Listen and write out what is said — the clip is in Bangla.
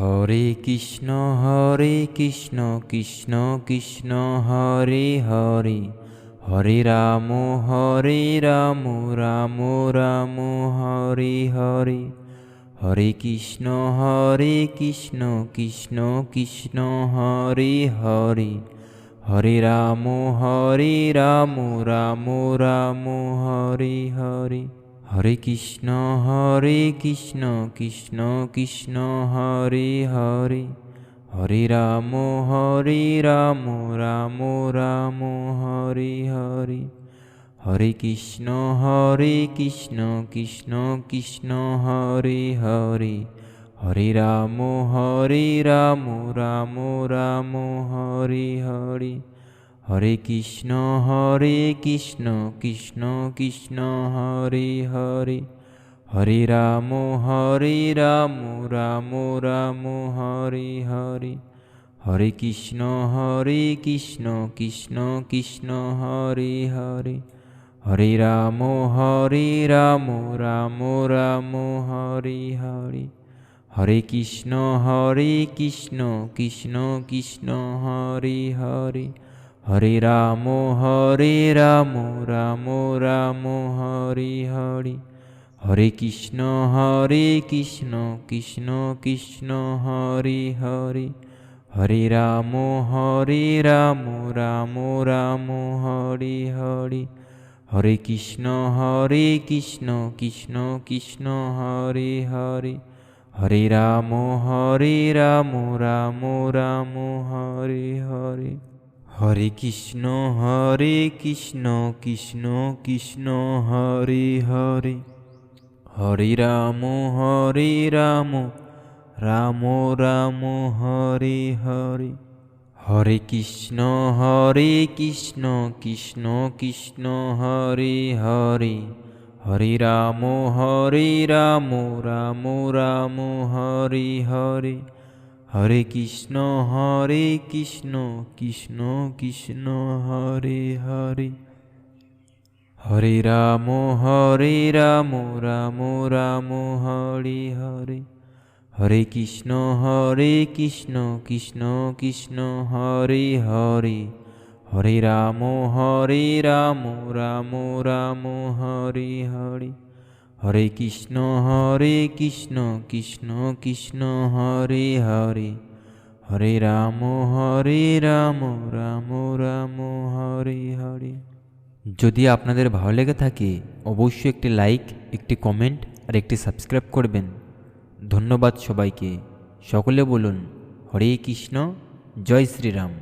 হরে কৃষ্ণ কৃষ্ণ কৃষ্ণ হরে হরে, হরে রাম রাম রাম হরে হরে। হরে কৃষ্ণ কৃষ্ণ কৃষ্ণ হরে হরে, হরে রাম রাম রাম হরে হরে। হরে কৃষ্ণ কৃষ্ণ কৃষ্ণ হরে হরে, হরে রাম রাম রাম হরে হরে। হরে কৃষ্ণ কৃষ্ণ কৃষ্ণ হরে হরে, হরে রাম রাম রাম হরে হরে। হরে কৃষ্ণ কৃষ্ণ কৃষ্ণ হরে হরে, হরে রাম রাম রাম হরে হরে। হরে কৃষ্ণ কৃষ্ণ কৃষ্ণ হরে হরে, হরে রাম রাম রাম হরে হরে। হরে কৃষ্ণ কৃষ্ণ কৃষ্ণ হরে হরে, হরে রাম রাম রাম হরে হরে। হরে কৃষ্ণ কৃষ্ণ কৃষ্ণ হরে হরে, হরে রাম রাম রাম হরে হরে। হরে কৃষ্ণ কৃষ্ণ কৃষ্ণ হরে হরে, হরে রাম রাম রাম হরে হরে। হরে কৃষ্ণ কৃষ্ণ কৃষ্ণ হরে হরে, হরে রাম রাম রাম হরে হরে। হরে কৃষ্ণ কৃষ্ণ কৃষ্ণ হরে হরে, হরে রাম রাম রাম হরে হরে। হরে কৃষ্ণ কৃষ্ণ কৃষ্ণ হরে হরে, হরে রাম রাম রাম হরে হরে। হরে কৃষ্ণ কৃষ্ণ কৃষ্ণ হরে হরে, হরে রাম রাম রাম হরে হরে। হরে কৃষ্ণ কৃষ্ণ কৃষ্ণ হরে হরে, হরে রাম রাম রাম হরে হরে। যদি আপনাদের ভালো লেগে থাকে অবশ্যই একটি লাইক, একটি কমেন্ট আর একটি সাবস্ক্রাইব করবেন। ধন্যবাদ সবাইকে। সকলে বলুন হরে কৃষ্ণ, জয় শ্রীরাম।